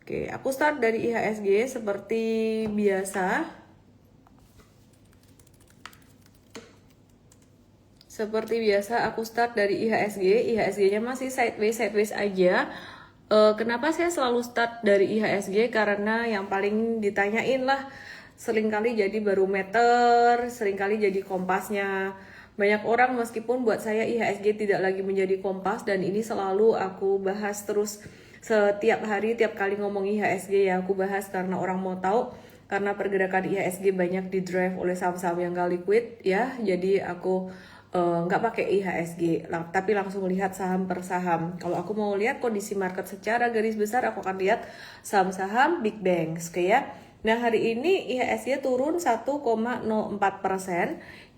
Oke, aku start dari IHSG seperti biasa. Seperti biasa aku start dari IHSG. IHSG-nya masih sideways aja. Kenapa saya selalu start dari IHSG? Karena yang paling ditanyain lah, seringkali jadi barometer, seringkali jadi kompasnya banyak orang. Meskipun buat saya IHSG tidak lagi menjadi kompas, dan ini selalu aku bahas terus setiap hari, tiap kali ngomong IHSG ya aku bahas, karena orang mau tahu. Karena pergerakan IHSG banyak di drive oleh saham-saham yang gak liquid ya, jadi aku nggak pakai IHSG, tapi langsung lihat saham per saham. Kalau aku mau lihat kondisi market secara garis besar, aku akan lihat saham-saham big banks, kayak. Nah, hari ini IHSG turun 1,04%.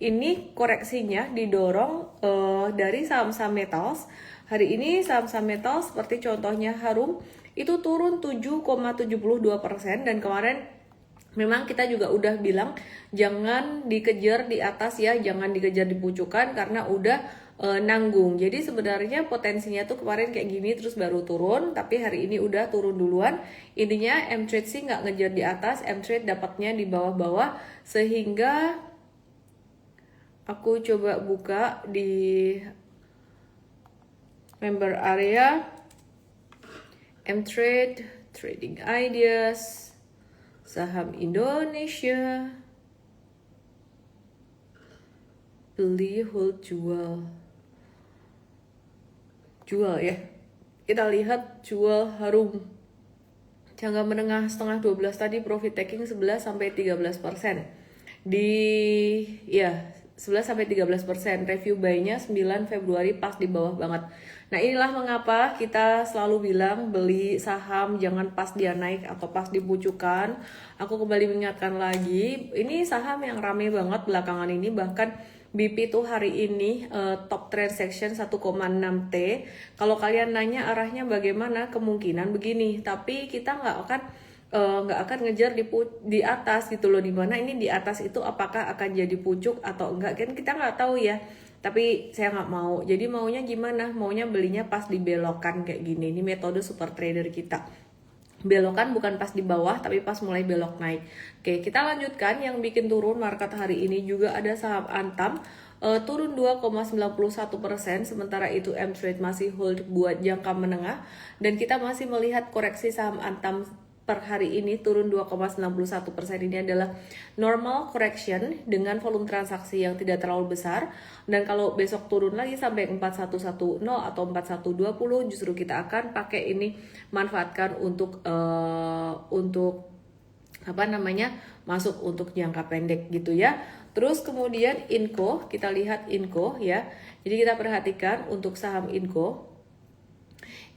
Ini koreksinya didorong dari saham-saham metals. Hari ini saham-saham metals seperti contohnya Harum itu turun 7,72%, dan kemarin memang kita juga udah bilang jangan dikejar di atas ya, jangan dikejar di pucukan karena udah nanggung. Jadi sebenarnya potensinya tuh kemarin kayak gini terus baru turun, tapi hari ini udah turun duluan. Intinya M-Trade sih nggak ngejar di atas, M-Trade dapatnya di bawah-bawah, sehingga aku coba buka di member area M-Trade, Trading Ideas, saham Indonesia, beli, hold, jual ya. Kita lihat jual Harum, jangka menengah setengah 12 tadi profit taking 11-13%. Di ya 11-13%, review buy-nya 9 Februari pas di bawah banget. Nah, inilah mengapa kita selalu bilang beli saham jangan pas dia naik atau pas dipucukan. Aku kembali mengingatkan lagi, ini saham yang rame banget belakangan ini, bahkan BP tuh hari ini top transaction 1,6 T. Kalau kalian nanya arahnya bagaimana, kemungkinan begini, tapi kita nggak akan ngejar di atas gitu loh. Dimana ini di atas itu apakah akan jadi pucuk atau enggak, kan kita nggak tahu ya. Tapi saya nggak mau, jadi maunya gimana? Maunya belinya pas dibelokan kayak gini. Ini metode super trader kita, belokan bukan pas di bawah tapi pas mulai belok naik. Oke, kita lanjutkan. Yang bikin turun market hari ini juga ada saham Antam, turun 2,91%, sementara itu M-Trade masih hold buat jangka menengah, dan kita masih melihat koreksi saham Antam per hari ini turun 2,91%. Ini adalah normal correction dengan volume transaksi yang tidak terlalu besar, dan kalau besok turun lagi sampai 4110 atau 4120, justru kita akan pakai ini, manfaatkan untuk masuk untuk jangka pendek gitu ya. Terus kemudian Inco, kita lihat Inco ya. Jadi kita perhatikan untuk saham Inco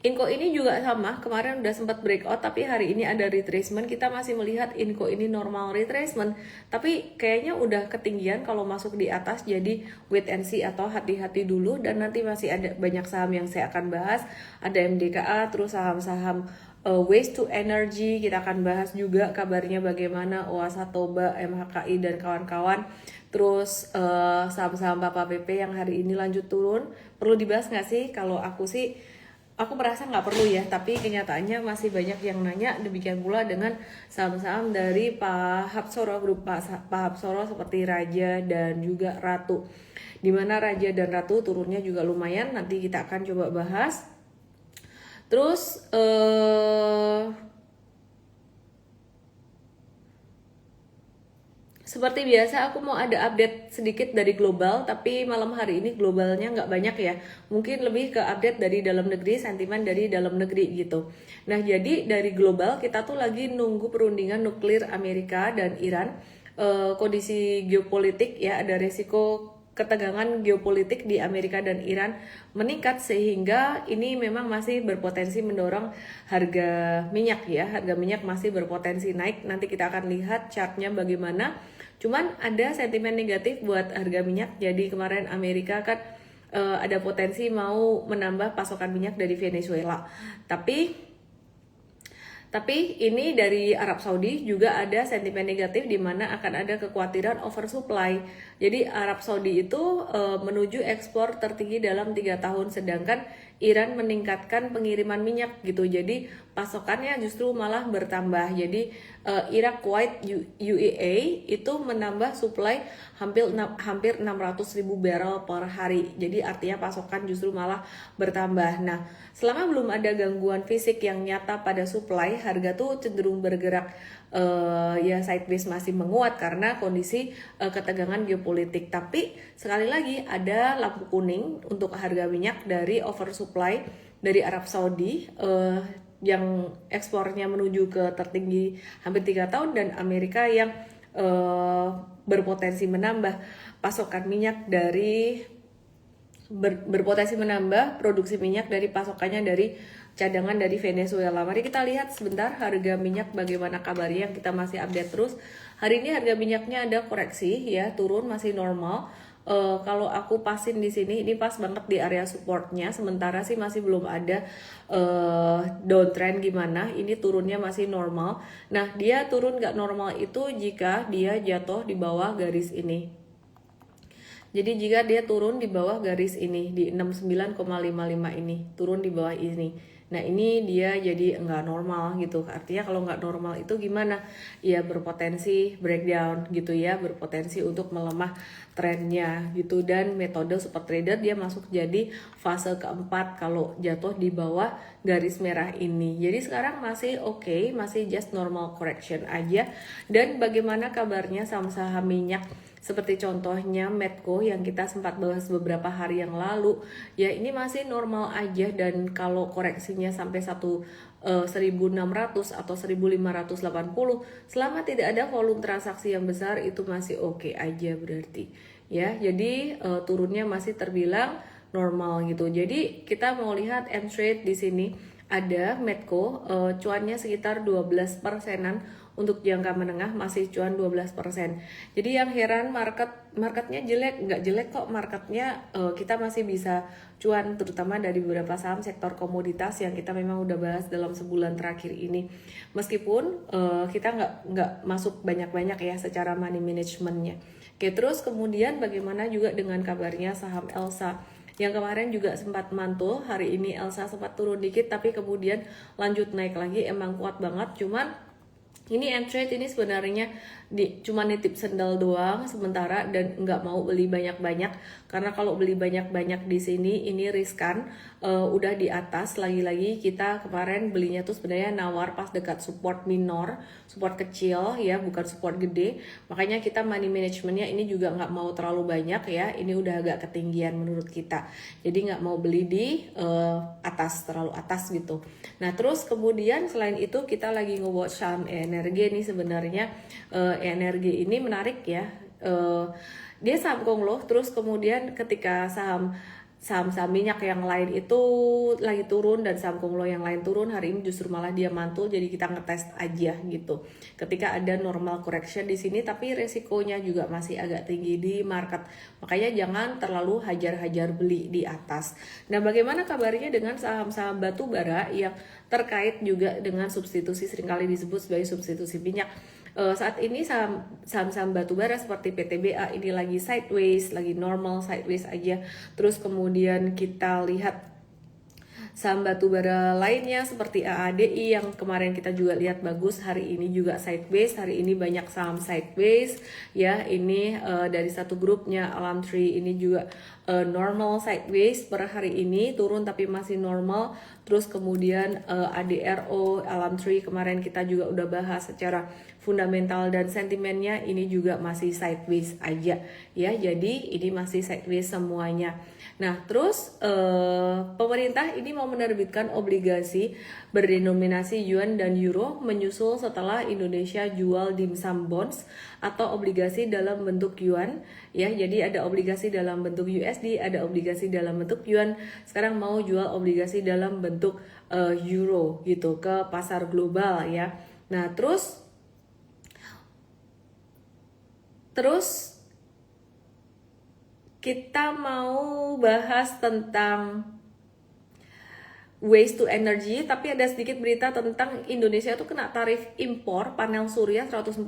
ini juga sama, kemarin udah sempat breakout tapi hari ini ada retracement. Kita masih melihat Inco ini normal retracement, tapi kayaknya udah ketinggian kalau masuk di atas, jadi wait and see atau hati-hati dulu. Dan nanti masih ada banyak saham yang saya akan bahas, ada MDKA, terus saham-saham waste to energy kita akan bahas juga kabarnya bagaimana, Oasa Toba, MHKI dan kawan-kawan. Terus saham-saham Papa PP yang hari ini lanjut turun, perlu dibahas nggak sih? Kalau aku merasa nggak perlu ya, tapi kenyataannya masih banyak yang nanya. Demikian pula dengan saham-saham dari Pak Hapsoro, grup Pak Hapsoro seperti Raja dan juga Ratu. Dimana Raja dan Ratu turunnya juga lumayan, nanti kita akan coba bahas. Terus seperti biasa aku mau ada update sedikit dari global, tapi malam hari ini globalnya nggak banyak ya. Mungkin lebih ke update dari dalam negeri, sentimen dari dalam negeri gitu. Nah, jadi dari global kita tuh lagi nunggu perundingan nuklir Amerika dan Iran. Kondisi geopolitik ya, ada resiko ketegangan geopolitik di Amerika dan Iran meningkat, sehingga ini memang masih berpotensi mendorong harga minyak ya. Harga minyak masih berpotensi naik. Nanti kita akan lihat chartnya bagaimana. Cuman ada sentimen negatif buat harga minyak. Jadi kemarin Amerika kan ada potensi mau menambah pasokan minyak dari Venezuela. Tapi ini dari Arab Saudi juga ada sentimen negatif di mana akan ada kekhawatiran oversupply. Jadi Arab Saudi itu menuju ekspor tertinggi dalam 3 tahun, sedangkan Iran meningkatkan pengiriman minyak gitu. Jadi pasokannya justru malah bertambah. Jadi Irak, Kuwait, UAE itu menambah supply hampir 600.000 barrel per hari. Jadi artinya pasokan justru malah bertambah. Nah, selama belum ada gangguan fisik yang nyata pada supply, harga tuh cenderung bergerak ya sideways, masih menguat karena kondisi ketegangan geopolitik. Tapi sekali lagi ada lampu kuning untuk harga minyak dari oversupply dari Arab Saudi yang ekspornya menuju ke tertinggi hampir 3 tahun, dan Amerika yang berpotensi menambah pasokan minyak dari berpotensi menambah produksi minyak dari pasokannya dari cadangan dari Venezuela. Mari kita lihat sebentar harga minyak bagaimana kabarnya, yang kita masih update terus. Hari ini harga minyaknya ada koreksi ya, turun masih normal. Kalau aku pasin di sini, ini pas banget di area supportnya. Sementara sih masih belum ada downtrend gimana. Ini turunnya masih normal. Nah, dia turun nggak normal itu jika dia jatuh di bawah garis ini. Jadi jika dia turun di bawah garis ini di 69,55 ini, turun di bawah ini. Nah, ini dia jadi enggak normal gitu. Artinya kalau enggak normal itu gimana? Ya berpotensi breakdown gitu ya, berpotensi untuk melemah trennya gitu. Dan metode super trader dia masuk jadi fase keempat kalau jatuh di bawah garis merah ini. Jadi sekarang masih oke, masih just normal correction aja. Dan bagaimana kabarnya saham-saham minyak? Seperti contohnya Medco yang kita sempat bahas beberapa hari yang lalu, ya ini masih normal aja. Dan kalau koreksinya sampai 1.600 atau 1.580, selama tidak ada volume transaksi yang besar, itu masih oke aja berarti ya. Jadi turunnya masih terbilang normal gitu. Jadi kita mau lihat M-Trade di sini ada Medco, cuannya sekitar 12%-an. Untuk jangka menengah masih cuan 12%. Jadi yang heran marketnya jelek, nggak jelek kok marketnya, kita masih bisa cuan, terutama dari beberapa saham sektor komoditas yang kita memang udah bahas dalam sebulan terakhir ini. Meskipun kita nggak masuk banyak-banyak ya secara money managementnya. Oke, terus kemudian bagaimana juga dengan kabarnya saham Elsa yang kemarin juga sempat mantul. Hari ini Elsa sempat turun dikit tapi kemudian lanjut naik lagi, emang kuat banget. Cuman ini M-Trade ini sebenarnya cuma nitip sendal doang sementara dan nggak mau beli banyak-banyak, karena kalau beli banyak-banyak di sini ini riskan. Udah di atas, lagi-lagi kita kemarin belinya tuh sebenarnya nawar pas dekat support minor, support kecil ya, bukan support gede. Makanya kita money managementnya ini juga nggak mau terlalu banyak ya, ini udah agak ketinggian menurut kita, jadi nggak mau beli di atas, terlalu atas gitu. Nah terus kemudian selain itu kita lagi nge-watch saham energi nih. Sebenarnya energi ini menarik ya, dia saham kongloh. Terus kemudian ketika saham minyak yang lain itu lagi turun dan saham konglo yang lain turun, hari ini justru malah dia mantul. Jadi kita ngetes aja gitu ketika ada normal correction di sini, tapi resikonya juga masih agak tinggi di market, makanya jangan terlalu hajar-hajar beli di atas. Nah bagaimana kabarnya dengan saham-saham batu bara yang terkait juga dengan substitusi, seringkali disebut sebagai substitusi minyak? Saat ini saham-saham batubara seperti PTBA ini lagi sideways, lagi normal sideways aja. Terus kemudian kita lihat saham batubara lainnya seperti AADI yang kemarin kita juga lihat bagus, hari ini juga sideways. Hari ini banyak saham sideways ya. Ini dari satu grupnya Alamtree ini juga normal sideways per hari ini, turun tapi masih normal. Terus kemudian ADRO, Alamtree kemarin kita juga udah bahas secara fundamental dan sentimennya, ini juga masih sideways aja ya. Jadi ini masih sideways semuanya. Nah terus pemerintah ini mau menerbitkan obligasi berdenominasi yuan dan euro menyusul setelah Indonesia jual dimsum bonds atau obligasi dalam bentuk yuan ya. Jadi ada obligasi dalam bentuk USD, ada obligasi dalam bentuk yuan. Sekarang mau jual obligasi dalam bentuk euro gitu ke pasar global ya. Nah terus kita mau bahas tentang waste to energy, tapi ada sedikit berita tentang Indonesia tuh kena tarif impor panel surya 104%,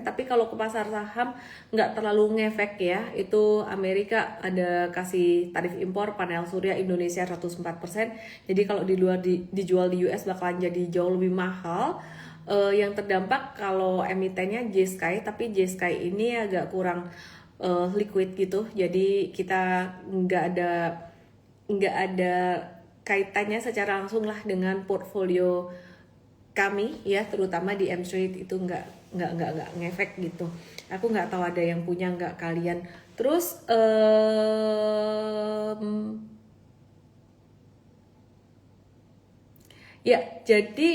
tapi kalau ke pasar saham nggak terlalu ngefek ya. Itu Amerika ada kasih tarif impor panel surya, Indonesia 104%. Jadi kalau di luar dijual di US bakalan jadi jauh lebih mahal. Yang terdampak kalau emitennya J-Sky, tapi J-Sky ini agak kurang liquid gitu. Jadi kita nggak ada kaitannya secara langsung lah dengan portfolio kami ya, terutama di M-Trade itu nggak ngefek gitu. Aku nggak tahu ada yang punya nggak kalian. Terus ya, jadi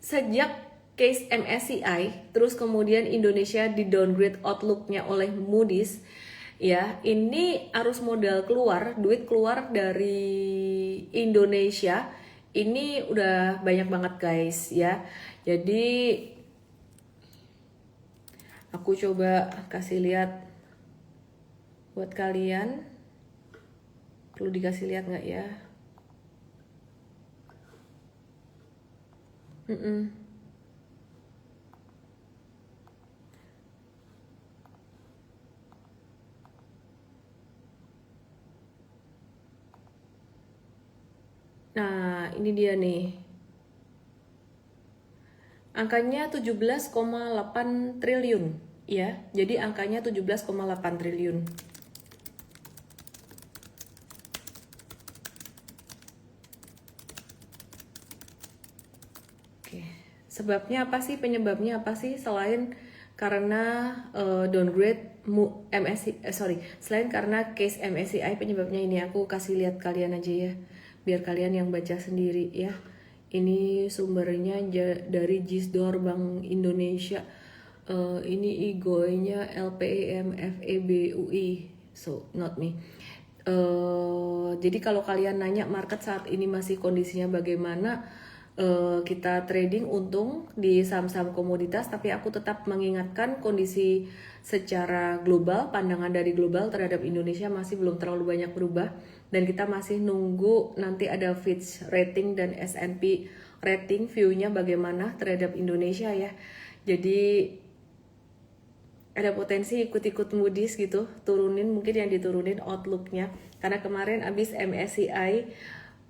sejak case MSCI, terus kemudian Indonesia di downgrade outlook-nya oleh Moody's, ya ini arus modal keluar, duit keluar dari Indonesia ini udah banyak banget guys ya. Jadi aku coba kasih lihat buat kalian, perlu dikasih lihat nggak ya? Nah, ini dia nih. Angkanya 17,8 triliun ya. Jadi angkanya 17,8 triliun. Oke. Sebabnya apa sih? Penyebabnya apa sih selain karena downgrade selain karena case MSCI, penyebabnya ini aku kasih lihat kalian aja ya, biar kalian yang baca sendiri ya. Ini sumbernya dari Gisdor Bank Indonesia. Ini IGOI-nya LPEM FEBUI, so not me. Jadi kalau kalian nanya market saat ini masih kondisinya bagaimana, kita trading untung di saham-saham komoditas, tapi aku tetap mengingatkan kondisi secara global, pandangan dari global terhadap Indonesia masih belum terlalu banyak berubah, dan kita masih nunggu nanti ada Fitch rating dan S&P rating view-nya bagaimana terhadap Indonesia ya. Jadi ada potensi ikut-ikut Moody's gitu, turunin, mungkin yang diturunin outlook-nya, karena kemarin abis MSCI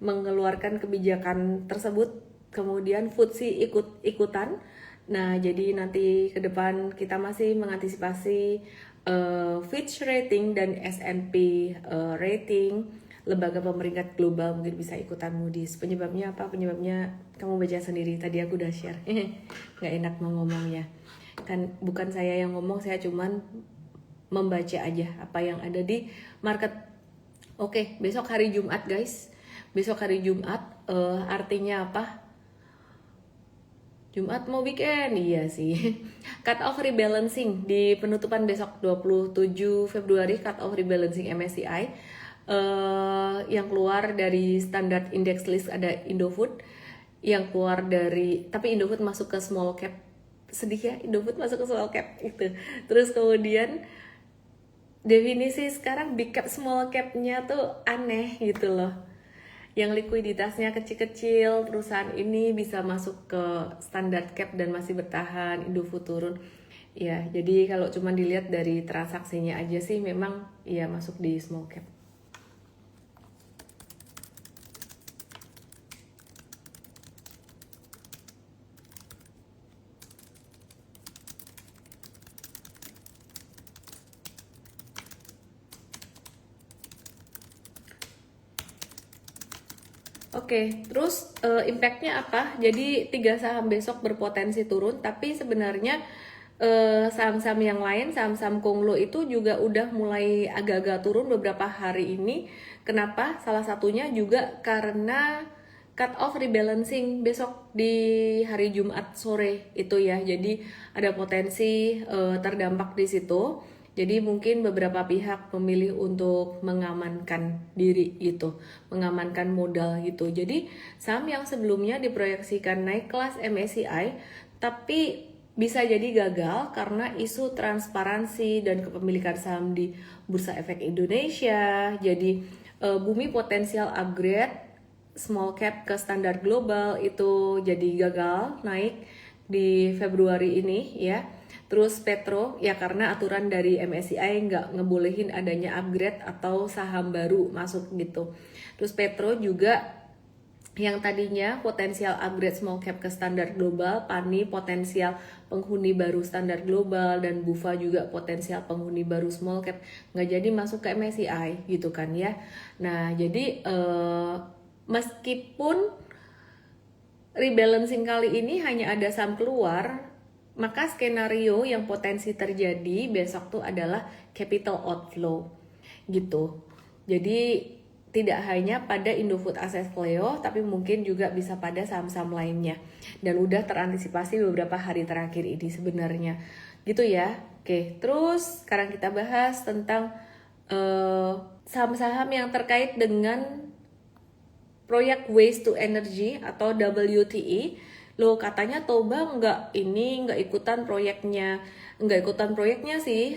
mengeluarkan kebijakan tersebut, kemudian FTSE ikut-ikutan. Nah, jadi nanti ke depan kita masih mengantisipasi Fitch rating dan S&P rating, lembaga pemeringkat global mungkin bisa ikutan Moody's. Penyebabnya apa? Penyebabnya kamu baca sendiri, tadi aku udah share. Nggak enak mau ngomongnya. Kan bukan saya yang ngomong, saya cuman membaca aja apa yang ada di market. Oke, besok hari Jumat guys. Besok hari Jumat, artinya apa? Jumat mau weekend, iya sih. Cut off rebalancing di penutupan besok 27 Februari, cut off rebalancing MSCI. Yang keluar dari standard index list ada Indofood, yang keluar dari, tapi Indofood masuk ke small cap, sedih ya, Indofood masuk ke small cap itu. Terus kemudian definisi sekarang big cap small capnya tuh aneh gitu loh, yang likuiditasnya kecil-kecil, perusahaan ini bisa masuk ke standard cap dan masih bertahan, Indofood turun ya. Jadi kalau cuma dilihat dari transaksinya aja sih memang ya masuk di small cap. Oke, terus impactnya apa? Jadi 3 saham besok berpotensi turun, tapi sebenarnya saham-saham yang lain, saham-saham Konglo itu juga udah mulai agak-agak turun beberapa hari ini. Kenapa? Salah satunya juga karena cut off rebalancing besok di hari Jumat sore itu ya. Jadi ada potensi terdampak di situ. Jadi mungkin beberapa pihak memilih untuk mengamankan diri gitu, mengamankan modal gitu. Jadi saham yang sebelumnya diproyeksikan naik kelas MSCI, tapi bisa jadi gagal karena isu transparansi dan kepemilikan saham di Bursa Efek Indonesia. Jadi bumi potensial upgrade small cap ke standar global itu jadi gagal naik di Februari ini ya. Terus Petro ya karena aturan dari MSCI nggak ngebolehin adanya upgrade atau saham baru masuk gitu. Terus Petro juga yang tadinya potensial upgrade small cap ke standar global, Pani potensial penghuni baru standar global, dan Bufa juga potensial penghuni baru small cap, nggak jadi masuk ke MSCI gitu kan ya. Nah jadi meskipun rebalancing kali ini hanya ada saham keluar, maka skenario yang potensi terjadi besok tuh adalah capital outflow gitu. Jadi tidak hanya pada Indofood Access Cleo, tapi mungkin juga bisa pada saham-saham lainnya. Dan udah terantisipasi beberapa hari terakhir ini sebenarnya. Gitu ya. Oke, terus sekarang kita bahas tentang saham-saham yang terkait dengan proyek Waste to Energy atau WTE. Loh katanya Toba nggak ikutan proyeknya. Nggak ikutan proyeknya sih,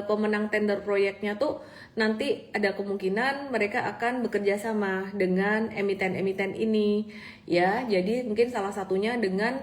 pemenang tender proyeknya tuh nanti ada kemungkinan mereka akan bekerja sama dengan emiten-emiten ini ya. Jadi mungkin salah satunya dengan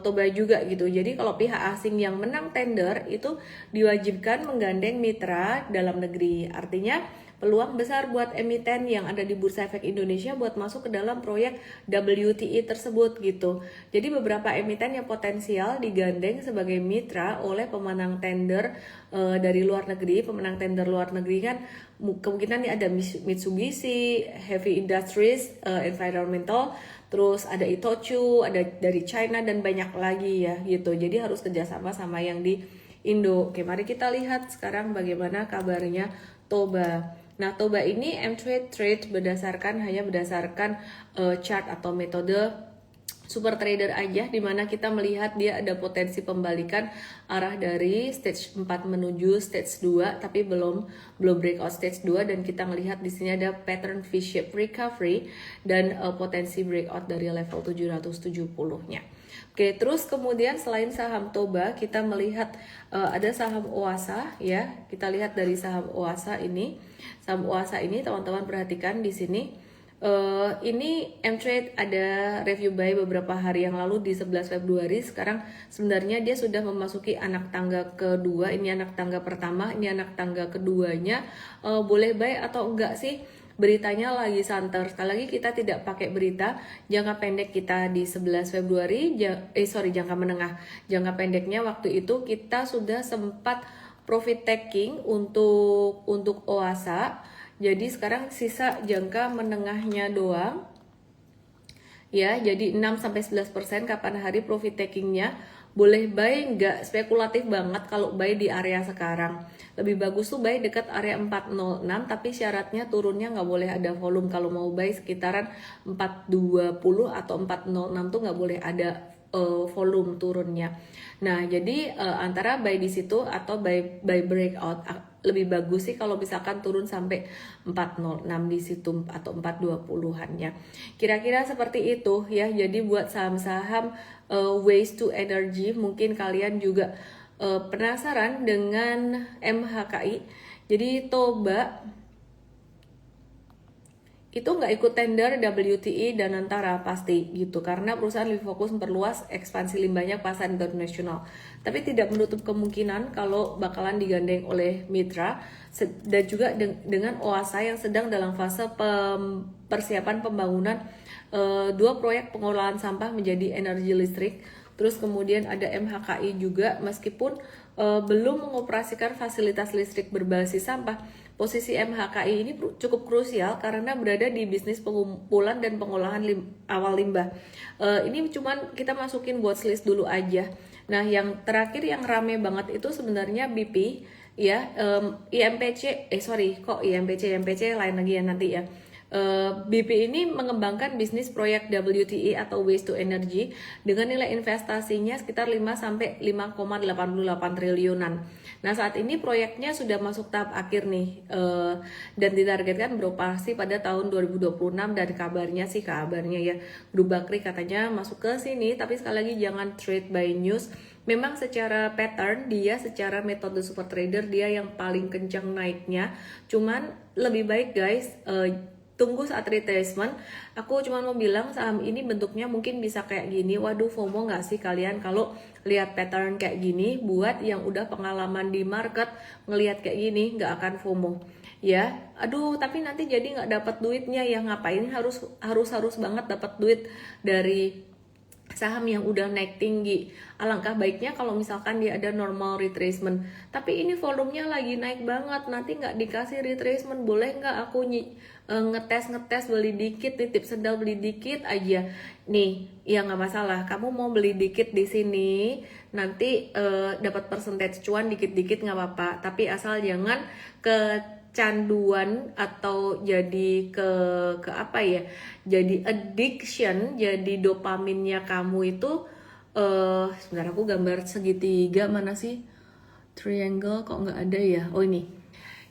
Toba juga gitu. Jadi kalau pihak asing yang menang tender itu diwajibkan menggandeng mitra dalam negeri. Artinya peluang besar buat emiten yang ada di Bursa Efek Indonesia buat masuk ke dalam proyek WTE tersebut gitu. Jadi beberapa emiten yang potensial digandeng sebagai mitra oleh pemenang tender dari luar negeri. Pemenang tender luar negeri kan kemungkinan nih ada Mitsubishi, Heavy Industries, Environmental, terus ada Itochu, ada dari China dan banyak lagi ya gitu. Jadi harus kerjasama sama yang di Indo. Oke, mari kita lihat sekarang bagaimana kabarnya Toba. Nah, Toba ini M-Trade hanya berdasarkan chart atau metode super trader aja, dimana kita melihat dia ada potensi pembalikan arah dari stage 4 menuju stage 2, tapi belum breakout stage 2, dan kita melihat di sini ada pattern V-shape recovery dan potensi breakout dari level 770-nya. Oke, terus kemudian selain saham Toba, kita melihat ada saham Oasa ya. Kita lihat dari saham Oasa ini. Saham Oasa ini teman-teman perhatikan di sini. Ini M-Trade ada review buy beberapa hari yang lalu di 11 Februari. Sekarang sebenarnya dia sudah memasuki anak tangga kedua. Ini anak tangga pertama, ini anak tangga keduanya. Boleh buy atau enggak sih? Beritanya lagi santer. Sekali lagi kita tidak pakai berita. Jangka pendek kita di 11 Februari, jangka menengah. Jangka pendeknya waktu itu kita sudah sempat profit taking untuk Oasa. Jadi sekarang sisa jangka menengahnya doang. Ya, jadi 6-11% kapan hari profit takingnya. Boleh buy, nggak spekulatif banget kalau buy di area sekarang. Lebih bagus tuh buy dekat area 406, tapi syaratnya turunnya nggak boleh ada volume. Kalau mau buy sekitaran 420 atau 406 tuh nggak boleh ada volume turunnya. Nah, jadi antara buy di situ atau buy breakout. Lebih bagus sih kalau misalkan turun sampai 406 di situ atau 420-annya. Kira-kira seperti itu ya. Jadi buat saham-saham waste to energy, mungkin kalian juga penasaran dengan MHKI. Jadi Toba itu nggak ikut tender WTE dan Antara pasti gitu, karena perusahaan lebih fokus memperluas ekspansi limbahnya pasar internasional, tapi tidak menutup kemungkinan kalau bakalan digandeng oleh mitra, dan juga dengan Oasa yang sedang dalam fase persiapan pembangunan 2 proyek pengolahan sampah menjadi energi listrik. Terus kemudian ada MHKI juga, meskipun belum mengoperasikan fasilitas listrik berbasis sampah, posisi MHKI ini cukup krusial karena berada di bisnis pengumpulan dan pengolahan awal limbah. Ini cuman kita masukin watchlist dulu aja. Nah, yang terakhir yang rame banget itu sebenarnya BP ya, IMPC IMPC lain lagi ya nanti ya. BP ini mengembangkan bisnis proyek WTE atau Waste to Energy dengan nilai investasinya sekitar 5-5,88 triliunan. Nah, saat ini proyeknya sudah masuk tahap akhir nih, dan ditargetkan beroperasi pada tahun 2026, dan kabarnya ya Grup Bakri katanya masuk ke sini, tapi sekali lagi jangan trade by news. Memang secara pattern dia, secara metode super trader dia yang paling kencang naiknya, cuman lebih baik guys tunggu saat retracement. Aku cuma mau bilang saham ini bentuknya mungkin bisa kayak gini. Waduh, FOMO nggak sih kalian kalau lihat pattern kayak gini? Buat yang udah pengalaman di market ngelihat kayak gini nggak akan FOMO ya. Aduh, tapi nanti jadi nggak dapat duitnya ya. Ngapain harus banget dapat duit dari saham yang udah naik tinggi. Alangkah baiknya kalau misalkan dia ada normal retracement. Tapi ini volumenya lagi naik banget, nanti nggak dikasih retracement, boleh nggak aku ngetes beli dikit, titip sendal beli dikit aja nih? Ya nggak masalah, kamu mau beli dikit di sini nanti dapat percentage cuan dikit-dikit nggak apa-apa, tapi asal jangan kecanduan atau jadi ke apa ya, jadi addiction, jadi dopaminnya kamu itu sebentar aku gambar segitiga, mana sih triangle kok nggak ada ya, oh ini.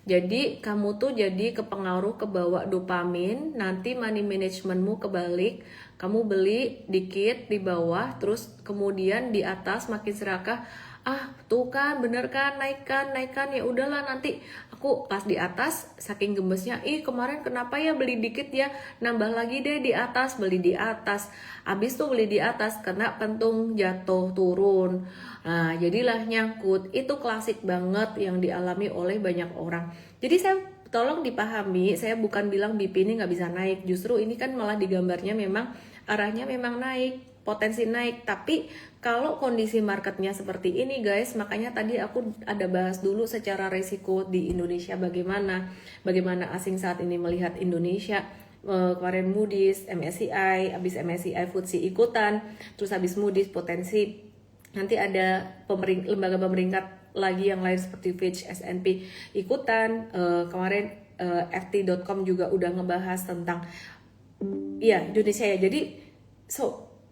Jadi kamu tuh jadi kepengaruh kebawa dopamin, nanti money managementmu kebalik, kamu beli dikit di bawah, terus kemudian di atas makin serakah, ah tuh kan bener kan, naikkan ya udahlah nanti aku pas di atas saking gemesnya, kemarin kenapa ya beli dikit ya, nambah lagi deh di atas, beli di atas, abis tuh beli di atas kena pentung jatuh turun. Nah, jadilah nyangkut. Itu klasik banget yang dialami oleh banyak orang. Jadi saya tolong dipahami, saya bukan bilang BP ini nggak bisa naik. Justru ini kan malah digambarnya memang arahnya memang naik, potensi naik. Tapi kalau kondisi marketnya seperti ini guys, makanya tadi aku ada bahas dulu secara resiko di Indonesia bagaimana asing saat ini melihat Indonesia. Kemarin Moody's, MSCI, habis MSCI FTSE ikutan, terus habis Moody's potensi nanti ada lembaga pemeringkat lagi yang lain seperti Fitch, S&P ikutan. Kemarin FT.com juga udah ngebahas tentang ya Indonesia ya. Jadi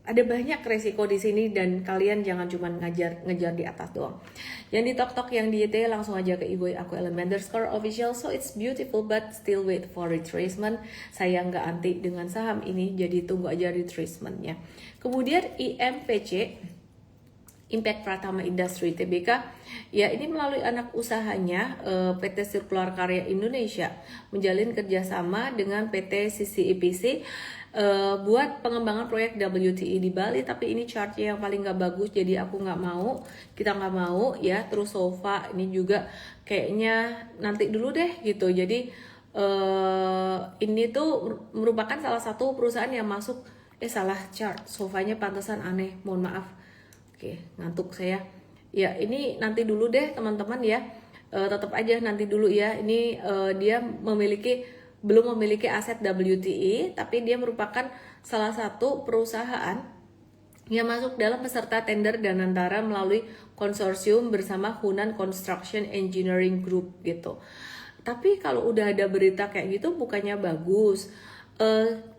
ada banyak resiko di sini dan kalian jangan cuma ngejar di atas doang. Yang di tok yang di YT langsung aja ke Iboy aku _official. So it's beautiful but still wait for retracement. Saya nggak anti dengan saham ini, jadi tunggu aja retracementnya. Kemudian IMPC, Impact Pratama Industri Tbk, ya ini melalui anak usahanya PT Sirkular Karya Indonesia menjalin kerjasama dengan PT CCEPC buat pengembangan proyek WTE di Bali. Tapi ini chartnya yang paling nggak bagus, jadi kita nggak mau ya. Terus Sofa ini juga kayaknya nanti dulu deh gitu. Jadi ini tuh merupakan salah satu perusahaan yang masuk salah chart, Sofanya pantesan aneh, mohon maaf. Oke, ngantuk saya. Ya, ini nanti dulu deh teman-teman ya. Tetap aja nanti dulu ya. Ini dia belum memiliki aset WTE, tapi dia merupakan salah satu perusahaan yang masuk dalam peserta tender Danantara melalui konsorsium bersama Hunan Construction Engineering Group gitu. Tapi kalau udah ada berita kayak gitu bukannya bagus.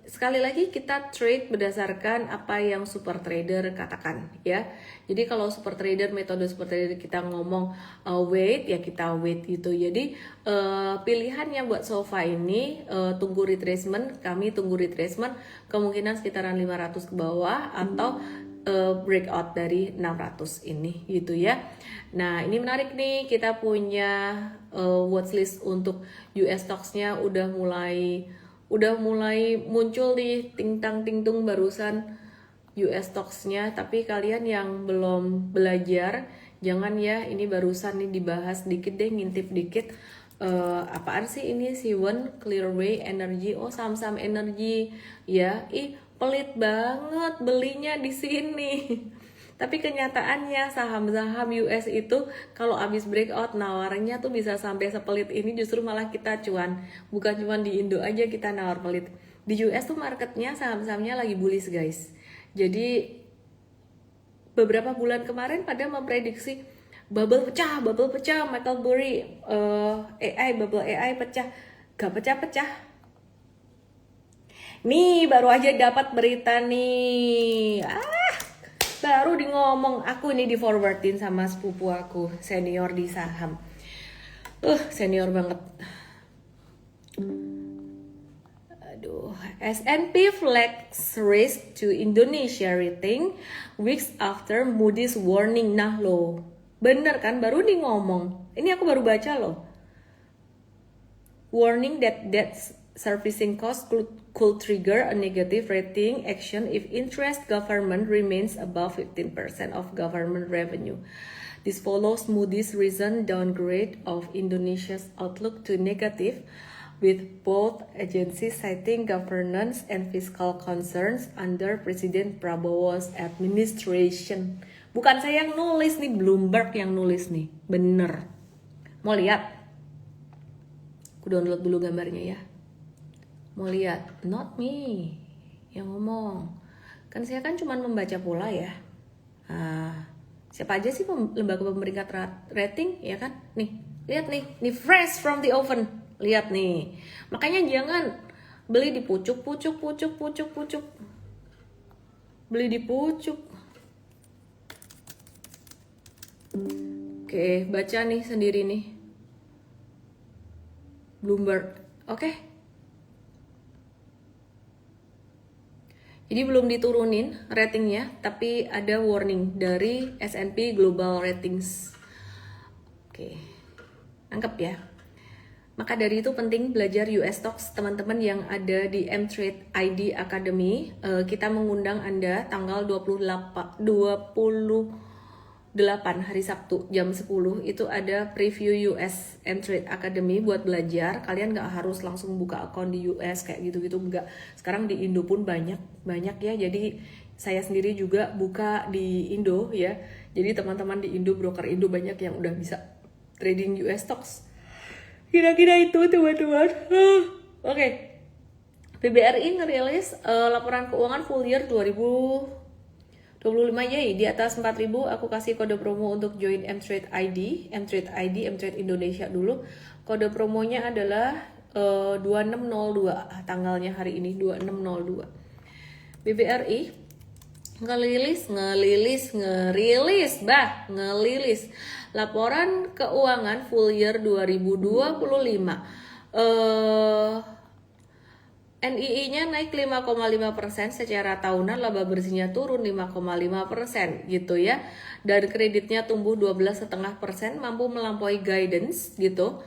Sekali lagi kita trade berdasarkan apa yang super trader katakan ya. Jadi kalau metode super trader kita ngomong wait ya kita wait gitu. Jadi pilihannya buat Sofa ini tunggu retracement, kami tunggu retracement kemungkinan sekitaran 500 ke bawah atau breakout dari 600 ini gitu ya. Nah ini menarik nih, kita punya watchlist untuk US stocks-nya udah mulai muncul di ting-tung barusan US stocks-nya. Tapi kalian yang belum belajar jangan ya, ini barusan nih dibahas dikit deh, ngintip dikit. Apaan sih ini Siwon, Clearway Energy, saham-saham energi ya. Pelit banget belinya di sini. Tapi kenyataannya saham-saham US itu kalau abis breakout nawarnya tuh bisa sampai sepelit ini, justru malah kita cuan. Bukan cuma di Indo aja kita nawar pelit. Di US tuh marketnya saham-sahamnya lagi bullish guys. Jadi beberapa bulan kemarin pada memprediksi bubble pecah, Michael Burry bubble AI pecah. Gak pecah-pecah. Nih baru aja dapat berita nih. Baru di ngomong, aku ini di forwardin sama sepupu aku, senior di saham. Senior banget. Aduh, S&P flags risk to Indonesia rating weeks after Moody's warning. Nah lo, bener kan? Baru di ngomong. Ini aku baru baca loh. Warning that servicing cost could trigger a negative rating action if interest government remains above 15% of government revenue. This follows Moody's recent downgrade of Indonesia's outlook to negative, with both agencies citing governance and fiscal concerns under Presiden Prabowo's administration. Bukan saya yang nulis nih, Bloomberg yang nulis nih, bener. Mau lihat? Aku download dulu gambarnya ya. Mau lihat? Not me yang ngomong. Kan saya kan cuma membaca pola ya. Siapa aja sih lembaga pemeringkat rating ya kan? Nih, lihat nih fresh from the oven. Lihat nih. Makanya jangan beli di pucuk. Beli di pucuk. Oke, baca nih sendiri nih. Bloomberg. Oke. Jadi belum diturunin ratingnya, tapi ada warning dari S&P Global Ratings. Oke, nangkep ya. Maka dari itu penting belajar US stocks, teman-teman yang ada di M-Trade ID Academy. Kita mengundang Anda tanggal 28 hari Sabtu jam 10 itu ada preview US M-Trade Academy buat belajar. Kalian nggak harus langsung buka akun di US kayak gitu-gitu, nggak. Sekarang di Indo pun banyak ya. Jadi saya sendiri juga buka di Indo ya. Jadi teman-teman di Indo, broker Indo banyak yang udah bisa trading US stocks. Kira-kira itu teman-teman. Oke. PBRI ngerilis laporan keuangan full year 2025 Yay, di atas 4.000 aku kasih kode promo untuk join M-Trade ID, M-Trade Indonesia dulu. Kode promonya adalah 2602, tanggalnya hari ini 2602. BBRI ngerilis laporan keuangan full year 2025. NII-nya naik 5,5% secara tahunan, laba bersihnya turun 5,5% gitu ya. Dan kreditnya tumbuh 12,5%, mampu melampaui guidance gitu.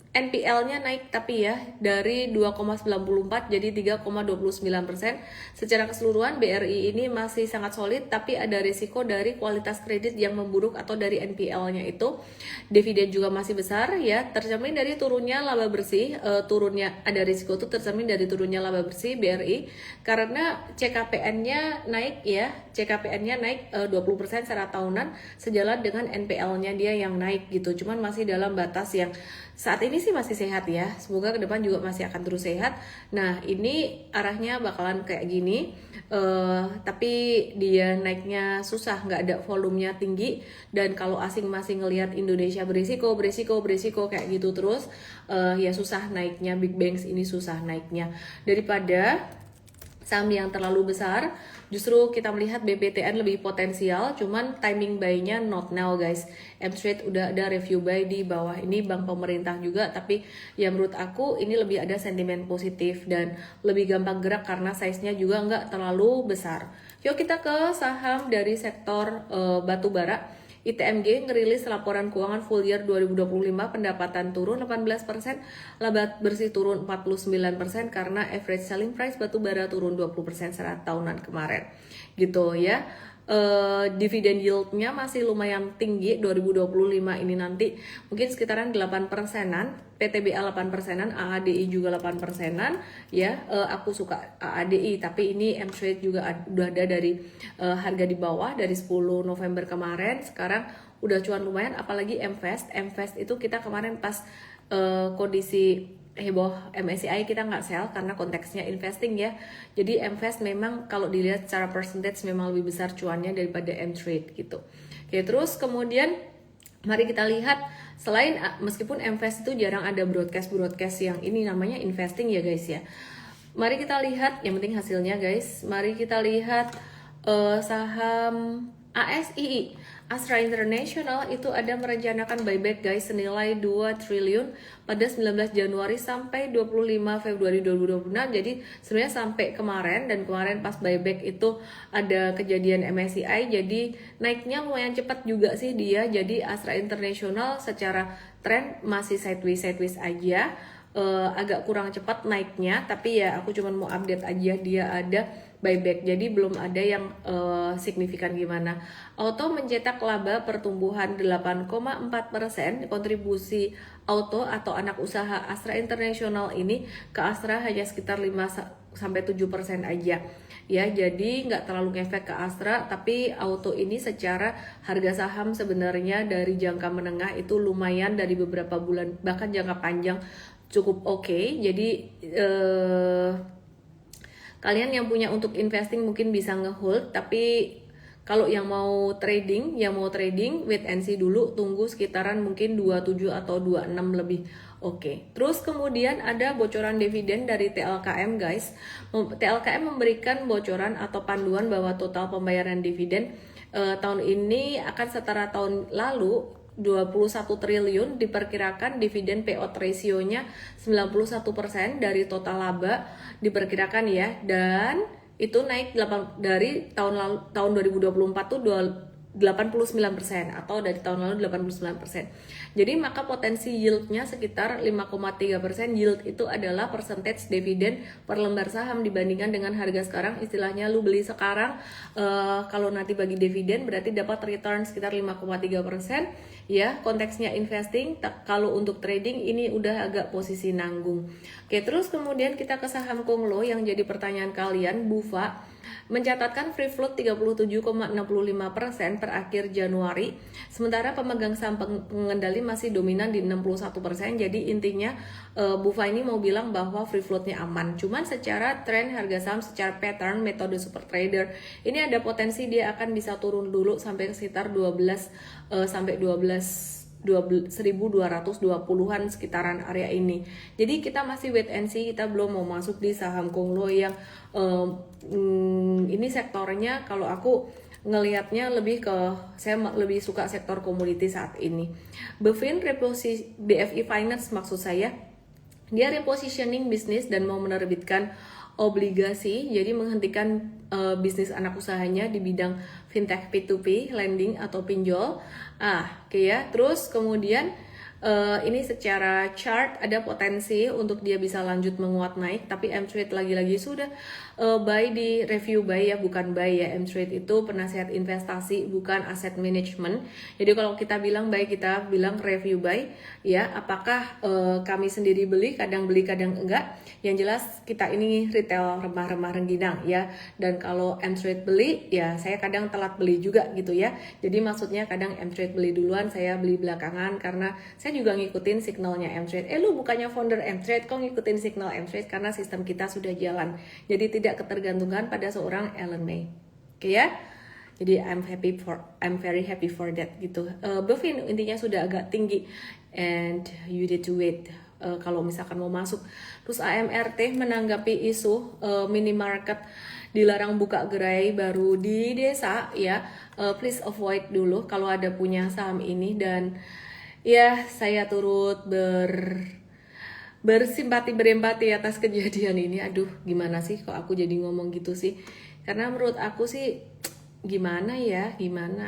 NPL-nya naik tapi ya dari 2,94 jadi 3,29%. Secara keseluruhan BRI ini masih sangat solid, tapi ada risiko dari kualitas kredit yang memburuk atau dari NPL-nya itu. Dividen juga masih besar ya, tercermin dari turunnya laba bersih, ada risiko itu tercermin dari turunnya laba bersih BRI karena CKPN-nya naik ya, CKPN-nya naik 20% secara tahunan sejalan dengan NPL-nya dia yang naik gitu. Cuman masih dalam batas yang saat ini sih masih sehat ya, semoga ke depan juga masih akan terus sehat. Nah ini arahnya bakalan kayak gini, tapi dia naiknya susah, nggak ada volumenya tinggi. Dan kalau asing masih ngelihat Indonesia berisiko kayak gitu terus, ya susah naiknya. Big Banks ini susah naiknya. Daripada saham yang terlalu besar, justru kita melihat BBTN lebih potensial, cuman timing buy-nya not now guys. M-Trade udah ada review buy di bawah ini, bank pemerintah juga, tapi ya menurut aku ini lebih ada sentimen positif dan lebih gampang gerak karena size-nya juga nggak terlalu besar. Yuk kita ke saham dari sektor batu bara. ITMG ngerilis laporan keuangan full year 2025, pendapatan turun 18%, laba bersih turun 49% karena average selling price batu bara turun 20% secara tahunan kemarin. Gitu ya. Dividend yield-nya masih lumayan tinggi 2025 ini nanti mungkin sekitaran 8%-an, PTBA 8%-an, AADI juga 8%-an ya. Aku suka AADI, tapi ini M-Trade juga udah ada dari harga di bawah dari 10 November kemarin, sekarang udah cuan lumayan. Apalagi M-Fast itu kita kemarin pas kondisi heboh MSCI kita nggak sell karena konteksnya investing ya. Jadi M-Fast memang kalau dilihat secara percentage memang lebih besar cuannya daripada M-Trade gitu. Oke, terus kemudian mari kita lihat, selain meskipun M-Fast itu jarang ada broadcast yang ini namanya investing ya guys ya. Mari kita lihat, yang penting hasilnya guys. Mari kita lihat saham ASII, Astra International itu ada merencanakan buyback guys senilai 2 triliun pada 19 Januari sampai 25 Februari 2026. Jadi sebenarnya sampai kemarin, dan kemarin pas buyback itu ada kejadian MSCI, jadi naiknya lumayan cepat juga sih dia. Jadi Astra International secara tren masih sideways aja. agak kurang cepat naiknya, tapi ya aku cuman mau update aja dia ada buyback, jadi belum ada yang signifikan gimana. Auto mencetak laba pertumbuhan 8,4%. Kontribusi Auto atau anak usaha Astra International ini ke Astra hanya sekitar 5-7% aja ya, jadi nggak terlalu ngefek ke Astra. Tapi Auto ini secara harga saham sebenarnya dari jangka menengah itu lumayan, dari beberapa bulan bahkan jangka panjang cukup oke. Jadi kalian yang punya untuk investing mungkin bisa ngehold, tapi kalau yang mau trading, wait and see dulu, tunggu sekitaran mungkin 27 atau 26 lebih. Oke. Terus kemudian ada bocoran dividen dari TLKM guys. TLKM memberikan bocoran atau panduan bahwa total pembayaran dividen tahun ini akan setara tahun lalu 21 triliun. Diperkirakan dividen payout ratio-nya 91% dari total laba diperkirakan ya, dan itu naik dari tahun 2024 tuh 89% atau dari tahun lalu 89%. Jadi maka potensi yieldnya sekitar 5,3%. Yield itu adalah percentage dividen per lembar saham dibandingkan dengan harga sekarang. Istilahnya lu beli sekarang, kalau nanti bagi dividen berarti dapat return sekitar 5,3%. Ya, konteksnya investing. Kalau untuk trading ini udah agak posisi nanggung. Oke, terus kemudian kita ke saham Konglo yang jadi pertanyaan kalian. Bufa mencatatkan free float 37,65% per akhir Januari, sementara pemegang saham pengendali masih dominan di 61%. Jadi intinya Bufa ini mau bilang bahwa free floatnya aman. Cuman secara tren harga saham, secara pattern metode super trader ini ada potensi dia akan bisa turun dulu sampai sekitar 12.220-an sekitaran area ini. Jadi kita masih wait and see, kita belum mau masuk di saham Konglo yang ini sektornya kalau aku ngelihatnya lebih ke, saya lebih suka sektor komoditi saat ini. BFI Finance maksud saya, dia repositioning bisnis dan mau menerbitkan obligasi, jadi menghentikan bisnis anak usahanya di bidang fintech P2P, lending atau pinjol. Oke ya. Terus kemudian ini secara chart ada potensi untuk dia bisa lanjut menguat naik, tapi M-Trade lagi-lagi sudah buy di review buy ya, bukan buy ya. M-Trade itu penasihat investasi, bukan asset management. Jadi kalau kita bilang buy, kita bilang review buy ya. Apakah kami sendiri beli kadang enggak? Yang jelas kita ini retail remah-remah rengginang ya. Dan kalau M-Trade beli ya, saya kadang telat beli juga gitu ya. Jadi maksudnya kadang M-Trade beli duluan, saya beli belakangan, karena saya juga ngikutin signalnya M-Trade. Lu bukannya founder M-Trade, kok ngikutin signal M-Trade? Karena sistem kita sudah jalan. Jadi tidak ketergantungan pada seorang Ellen May. Oke ya? Jadi I'm very happy for that gitu. Buffin intinya sudah agak tinggi and you need to wait kalau misalkan mau masuk. Terus AMRT menanggapi isu minimarket dilarang buka gerai baru di desa ya. Please avoid dulu kalau ada punya saham ini, dan ya saya turut berempati atas kejadian ini. Aduh, gimana sih kok aku jadi ngomong gitu sih? Karena menurut aku sih gimana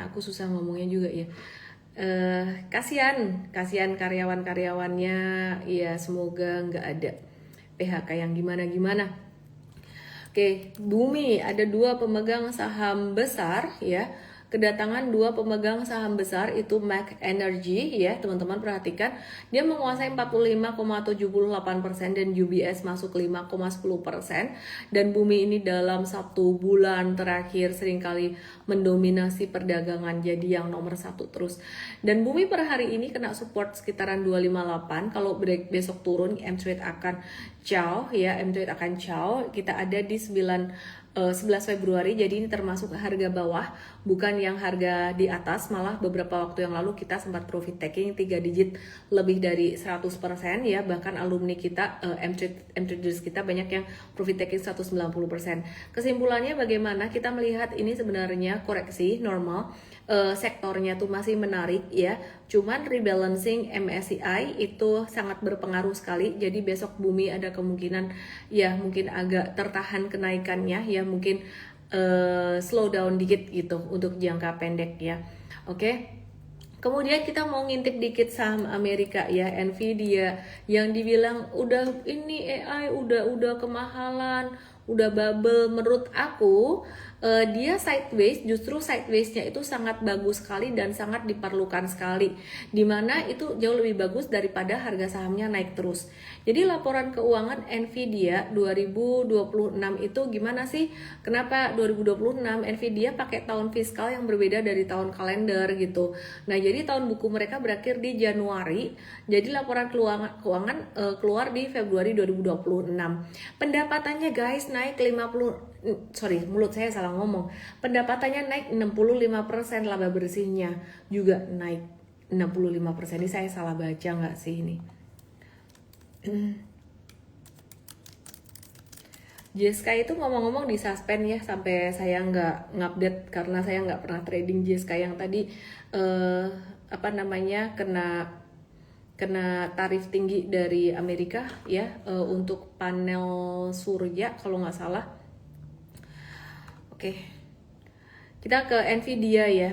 aku susah ngomongnya juga ya. Kasihan karyawan-karyawannya ya, semoga nggak ada PHK yang gimana. Oke, Bumi ada 2 pemegang saham besar ya. Kedatangan 2 pemegang saham besar itu Mac Energy ya, teman-teman perhatikan. Dia menguasai 45,78% dan UBS masuk 5,10%. Dan Bumi ini dalam 1 bulan terakhir seringkali mendominasi perdagangan, jadi yang nomor 1 terus. Dan Bumi per hari ini kena support sekitaran 258. Kalau besok turun, M-Trade akan ciao ya, M-Trade akan ciao. Kita ada di 11 Februari, jadi ini termasuk harga bawah, bukan yang harga di atas. Malah beberapa waktu yang lalu kita sempat profit taking 3 digit lebih dari 100% ya. Bahkan alumni kita, M-Traders kita banyak yang profit taking 190%. Kesimpulannya bagaimana? Kita melihat ini sebenarnya koreksi normal. Sektornya tuh masih menarik ya, cuman rebalancing MSCI itu sangat berpengaruh sekali. Jadi besok Bumi ada kemungkinan ya mungkin agak tertahan kenaikannya ya, mungkin slow down dikit gitu untuk jangka pendek ya. Oke. Kemudian kita mau ngintip dikit saham Amerika ya, Nvidia yang dibilang udah ini AI udah kemahalan, udah bubble. Menurut aku dia sideways, justru sidewaysnya itu sangat bagus sekali dan sangat diperlukan sekali. Dimana itu jauh lebih bagus daripada harga sahamnya naik terus. Jadi laporan keuangan Nvidia 2026 itu gimana sih? Kenapa 2026 Nvidia pakai tahun fiskal yang berbeda dari tahun kalender gitu. Nah, jadi tahun buku mereka berakhir di Januari. Jadi laporan keuangan keluar di Februari 2026. Pendapatannya guys naik 50, sorry mulut saya salah ngomong. Pendapatannya naik 65%, laba bersihnya juga naik 65%. Ini saya salah baca nggak sih ini? JSK itu ngomong-ngomong di suspend ya, sampai saya nggak ngupdate karena saya nggak pernah trading JSK yang tadi kena tarif tinggi dari Amerika ya, untuk panel surya kalau nggak salah. Oke, kita ke Nvidia ya.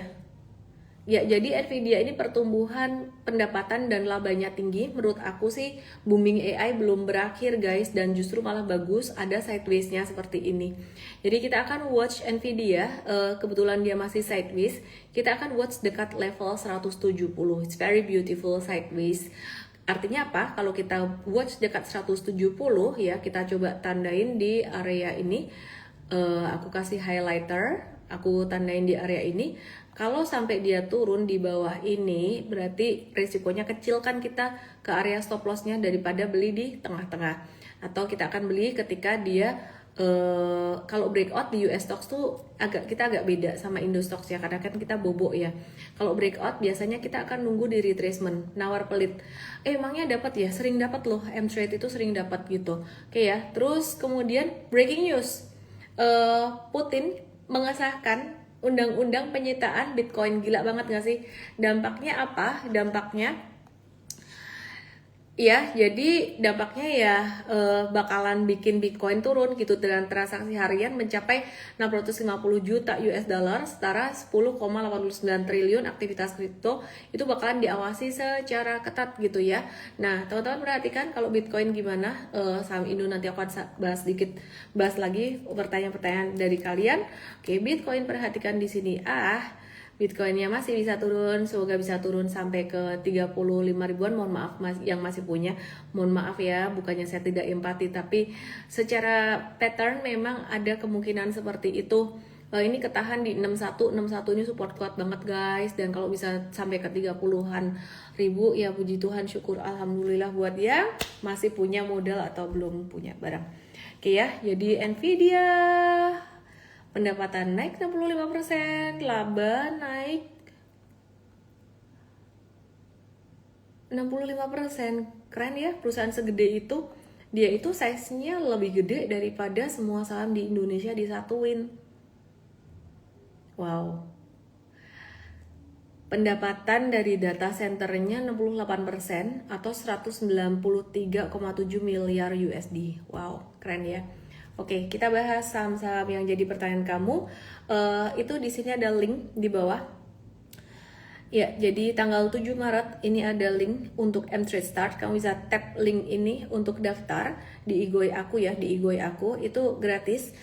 Ya, jadi Nvidia ini pertumbuhan pendapatan dan labanya tinggi. Menurut aku sih booming AI belum berakhir guys, dan justru malah bagus ada sideways-nya seperti ini. Jadi kita akan watch Nvidia, kebetulan dia masih sideways. Kita akan watch dekat level 170. It's very beautiful sideways. Artinya apa? Kalau kita watch dekat 170 ya, kita coba tandain di area ini. Aku kasih highlighter, aku tandain di area ini. Kalau sampai dia turun di bawah ini, berarti risikonya kecil kan kita ke area stop lossnya daripada beli di tengah-tengah. Atau kita akan beli ketika dia kalau breakout di US stocks tuh kita agak beda sama Indo stocks ya, karena kan kita bobok ya. Kalau breakout biasanya kita akan nunggu di retracement, nawar pelit. Emangnya dapat ya, sering dapat loh, M-Trade itu sering dapat gitu. Oke ya. Terus kemudian breaking news, Putin mengesahkan undang-undang penyitaan Bitcoin. Gila banget gak sih? Dampaknya apa? Dampaknya ya, jadi dampaknya ya bakalan bikin Bitcoin turun gitu, dengan transaksi harian mencapai 650 juta US dollar, setara 10,89 triliun. Aktivitas kripto itu bakalan diawasi secara ketat gitu ya. Nah, teman-teman perhatikan kalau Bitcoin gimana, saham Indo nanti aku akan bahas lagi pertanyaan-pertanyaan dari kalian. Oke, Bitcoin perhatikan di sini. Bitcoinnya masih bisa turun, semoga bisa turun sampai ke 35 ribuan. Mohon maaf yang masih punya, mohon maaf ya, bukannya saya tidak empati, tapi secara pattern memang ada kemungkinan seperti itu. Ini ketahan di 61 ini support kuat banget guys, dan kalau bisa sampai ke 30-an ribu ya puji Tuhan, syukur alhamdulillah buat yang masih punya modal atau belum punya barang. Oke ya, jadi Nvidia pendapatan naik 65%, laba naik 65%. Keren ya, perusahaan segede itu. Dia itu size-nya lebih gede daripada semua saham di Indonesia disatuin. Wow. Pendapatan dari data centernya 68% atau 193,7 miliar USD. Wow, keren ya. Oke, kita bahas saham-saham yang jadi pertanyaan kamu. Itu di sini ada link di bawah. Ya, jadi tanggal 7 Maret ini ada link untuk M-Trade Start. Kamu bisa tap link ini untuk daftar di Igoi aku ya, di Igoi aku itu gratis.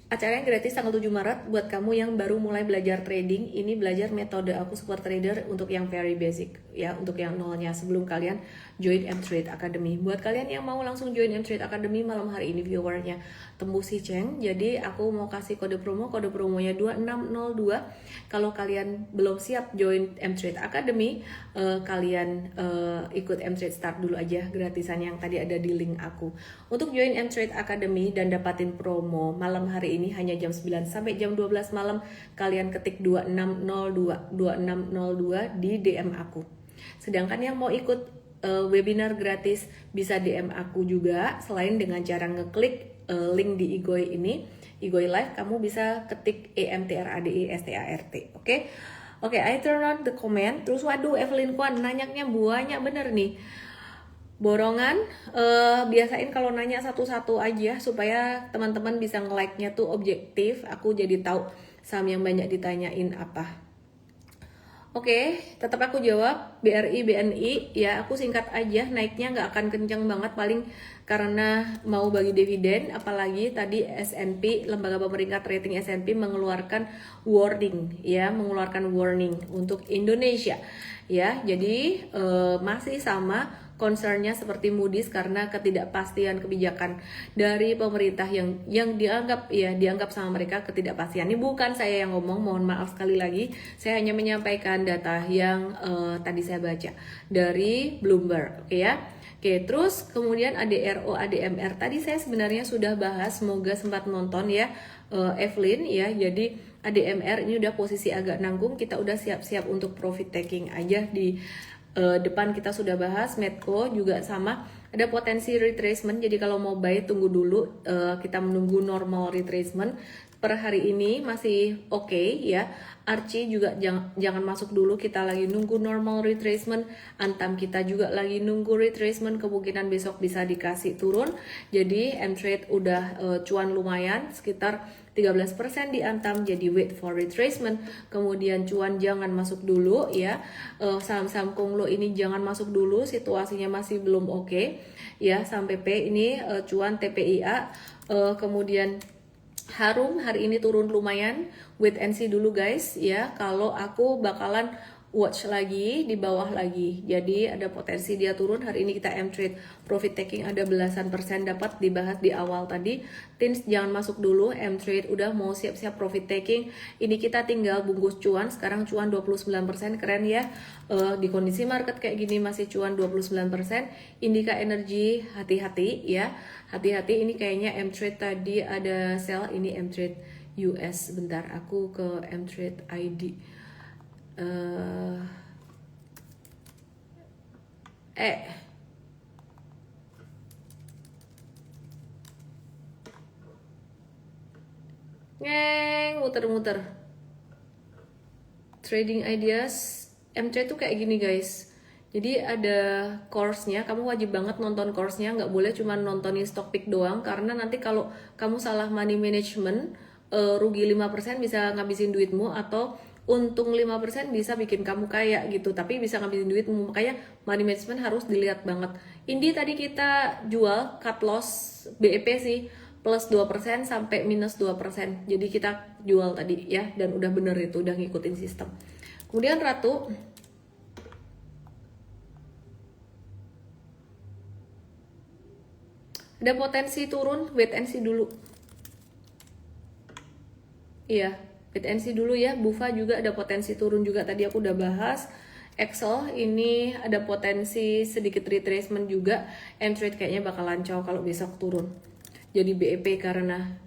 Acaranya gratis tanggal 7 Maret buat kamu yang baru mulai belajar trading. Ini belajar metode aku super trader untuk yang very basic ya, untuk yang nolnya, sebelum kalian join M-Trade Academy. Buat kalian yang mau langsung join M-Trade Academy, malam hari ini viewernya tembus si Ceng. Jadi aku mau kasih kode promonya 2602. Kalau kalian belum siap join M-Trade Academy, kalian ikut M-Trade Start dulu aja gratisan yang tadi ada di link aku. Untuk join M-Trade Academy dan dapatin promo malam hari ini hanya jam 9 sampai jam 12 malam, kalian ketik 2602 di DM aku. Sedangkan yang mau ikut webinar gratis bisa DM aku juga, selain dengan cara ngeklik link di Igoi ini, Igoi Live, kamu bisa ketik EMTRADESTART. Oke, I turn on the comment. Terus waduh, Evelyn Kwan nanyanya banyak bener nih. Borongan, biasain kalau nanya satu-satu aja supaya teman-teman bisa nge-like-nya tuh objektif. Aku jadi tahu saham yang banyak ditanyain apa. Oke, tetap aku jawab BRI, BNI, ya aku singkat aja, naiknya nggak akan kenceng banget paling karena mau bagi dividen, apalagi tadi S&P, lembaga pemeringkat rating S&P mengeluarkan warning, ya mengeluarkan warning untuk Indonesia, ya jadi masih sama concernnya seperti Moody's karena ketidakpastian kebijakan dari pemerintah yang dianggap sama mereka ketidakpastian. Ini bukan saya yang ngomong, mohon maaf sekali lagi, saya hanya menyampaikan data yang tadi saya baca dari Bloomberg, oke ya. Oke, terus kemudian ADRO, ADMR tadi saya sebenarnya sudah bahas, semoga sempat nonton ya Evelyn ya. Jadi ADMR ini udah posisi agak nanggung, kita udah siap-siap untuk profit taking aja di depan kita sudah bahas. Medco juga sama, ada potensi retracement, jadi kalau mau buy tunggu dulu, kita menunggu normal retracement. Per hari ini masih oke ya. Archie juga jangan masuk dulu, kita lagi nunggu normal retracement. Antam kita juga lagi nunggu retracement, kemungkinan besok bisa dikasih turun. Jadi M-Trade udah cuan lumayan sekitar 13% di Antam, jadi wait for retracement. Kemudian cuan jangan masuk dulu ya, saham-saham Konglo ini jangan masuk dulu, situasinya masih belum oke ya. Sampai P ini cuan TPIA, kemudian Harum hari ini turun lumayan, wait and see dulu guys ya. Kalau aku bakalan watch lagi di bawah lagi, jadi ada potensi dia turun. Hari ini kita M-Trade profit taking ada belasan persen dapat, dibahas di awal tadi. Tins jangan masuk dulu, M-Trade udah mau siap-siap profit taking. Ini kita tinggal bungkus cuan, sekarang cuan 29%, keren ya. Di kondisi market kayak gini masih cuan 29%. Indika Energy hati-hati ya, hati-hati. Ini kayaknya M-Trade tadi ada sell, ini M-Trade US. Bentar, aku ke M-Trade ID. Muter-muter. Trading ideas M-Trade tuh kayak gini guys. Jadi ada course-nya, kamu wajib banget nonton course-nya, nggak boleh cuma nontonin stock pick doang, karena nanti kalau kamu salah money management, rugi 5% bisa ngabisin duitmu, atau untung 5% bisa bikin kamu kaya gitu, tapi bisa ngabisin duitmu. Makanya money management harus dilihat banget. Indi tadi kita jual cut loss BEP sih, plus 2% sampai minus 2%. Jadi kita jual tadi ya, dan udah bener itu, udah ngikutin sistem. Kemudian Ratu, ada potensi turun, wait and see dulu. Iya, wait and see dulu ya. Bufa juga ada potensi turun juga, tadi aku udah bahas. Excel ini ada potensi sedikit retracement juga. M-Trade kayaknya bakal lancau kalau besok turun. Jadi BEP karena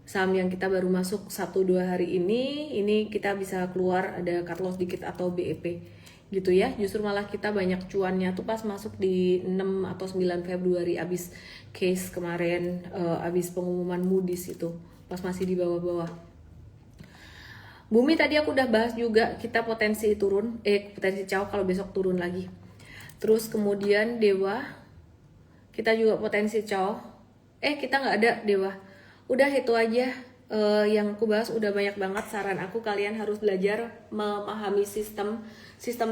saham yang kita baru masuk 1-2 hari ini kita bisa keluar ada cut loss dikit atau BEP gitu ya. Justru malah kita banyak cuannya tuh pas masuk di 6 atau 9 Februari abis case kemarin, abis pengumuman Moody's itu, pas masih di bawah-bawah. Bumi tadi aku udah bahas juga, kita potensi turun, potensi caw kalau besok turun lagi. Terus kemudian Dewa, kita juga potensi caw. Kita nggak ada Dewa. Udah itu aja yang aku bahas, udah banyak banget. Saran aku kalian harus belajar memahami sistem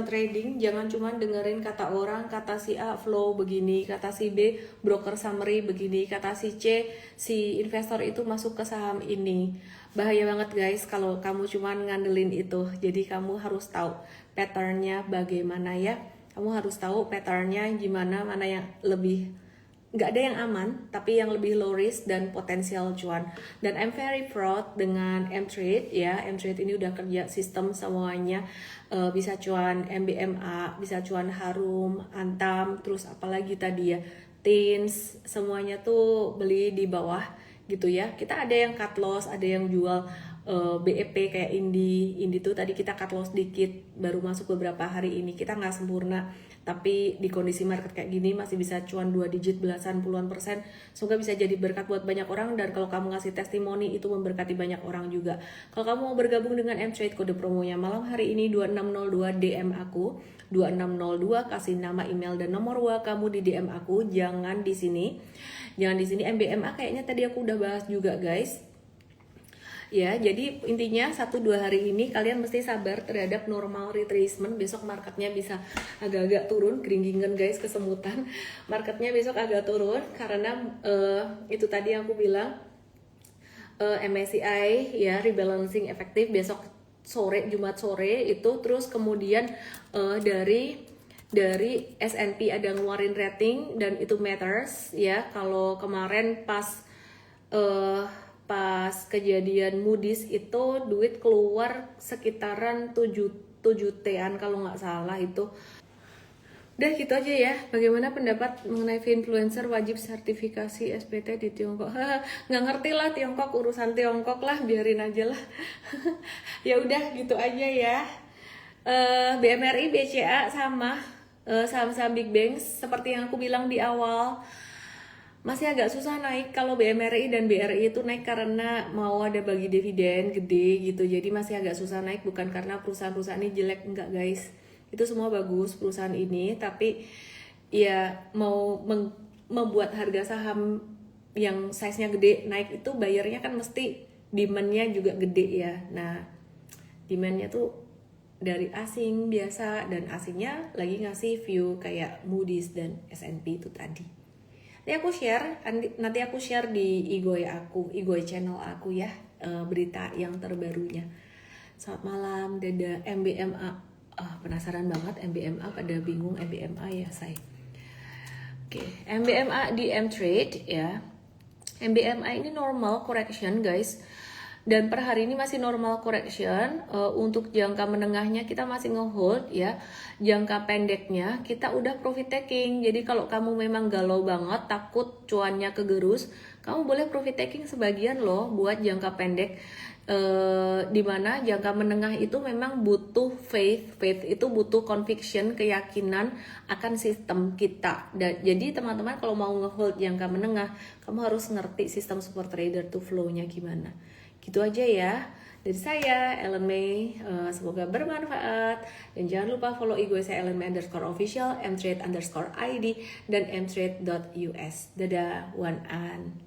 trading. Jangan cuma dengerin kata orang, kata si A flow begini, kata si B broker summary begini, kata si C si investor itu masuk ke saham ini. Bahaya banget guys kalau kamu cuma ngandelin itu. Jadi kamu harus tahu patternnya bagaimana ya. Kamu harus tahu patternnya gimana, mana yang lebih, nggak ada yang aman, tapi yang lebih low risk dan potensial cuan. Dan I'm very proud dengan M-Trade ya. M-Trade ini udah kerja sistem semuanya, bisa cuan MBMA, bisa cuan Harum, Antam, terus apalagi tadi ya, Tins, semuanya tuh beli di bawah gitu ya. Kita ada yang cut loss, ada yang jual BEP kayak Indi tuh tadi kita cut loss dikit, baru masuk beberapa hari ini. Kita nggak sempurna, tapi di kondisi market kayak gini masih bisa cuan 2 digit, belasan puluhan persen. Semoga bisa jadi berkat buat banyak orang, dan kalau kamu ngasih testimoni itu memberkati banyak orang juga. Kalau kamu mau bergabung dengan M-Trade, kode promonya malam hari ini 2602, DM aku 2602, kasih nama, email dan nomor WA kamu di DM aku, jangan di sini. MBMA kayaknya tadi aku udah bahas juga guys. ya. Jadi intinya 1-2 hari ini kalian mesti sabar terhadap normal retracement. Besok marketnya bisa agak-agak turun, geringgingan guys, kesemutan. Marketnya besok agak turun karena itu tadi yang aku bilang, MSCI ya rebalancing efektif besok sore, Jumat sore itu. Terus kemudian dari S&P ada ngeluarin rating dan itu matters ya. Kalau kemarin pas kejadian Moody's itu duit keluar sekitaran 7T-an kalau nggak salah itu. Udah gitu aja ya. Bagaimana pendapat mengenai influencer wajib sertifikasi SPT di Tiongkok? Nggak ngerti lah Tiongkok, urusan Tiongkok lah, biarin aja lah. Ya udah gitu aja ya. BMRI, BCA sama saham-saham big banks seperti yang aku bilang di awal, masih agak susah naik. Kalau BMRI dan BRI itu naik karena mau ada bagi dividen gede gitu. Jadi masih agak susah naik, bukan karena perusahaan-perusahaan ini jelek, enggak guys. Itu semua bagus perusahaan ini, tapi ya mau membuat harga saham yang size-nya gede naik itu bayarnya kan mesti demand-nya juga gede ya. Nah, demand-nya tuh dari asing biasa, dan asingnya lagi ngasih view kayak Moody's dan S&P itu tadi. Nanti aku share di Igoy channel aku ya, berita yang terbarunya. Selamat malam, dadah. MBMA, penasaran banget MBMA, pada bingung MBMA ya saya. Oke, MBMA di M-Trade ya. MBMA ini normal correction guys. Dan per hari ini masih normal correction. Untuk jangka menengahnya kita masih ngehold ya. Jangka pendeknya kita udah profit taking. Jadi kalau kamu memang galau banget, takut cuannya kegerus, kamu boleh profit taking sebagian loh buat jangka pendek. Dimana jangka menengah itu memang butuh faith itu butuh conviction, keyakinan akan sistem kita. Jadi teman-teman kalau mau ngehold jangka menengah, kamu harus ngerti sistem super trader tuh flow-nya gimana. Gitu aja ya dari saya, Ellen May. Semoga bermanfaat, dan jangan lupa follow IG saya @ellenmay_official, mtrade_id, dan mtrade.us. Dadah, one an.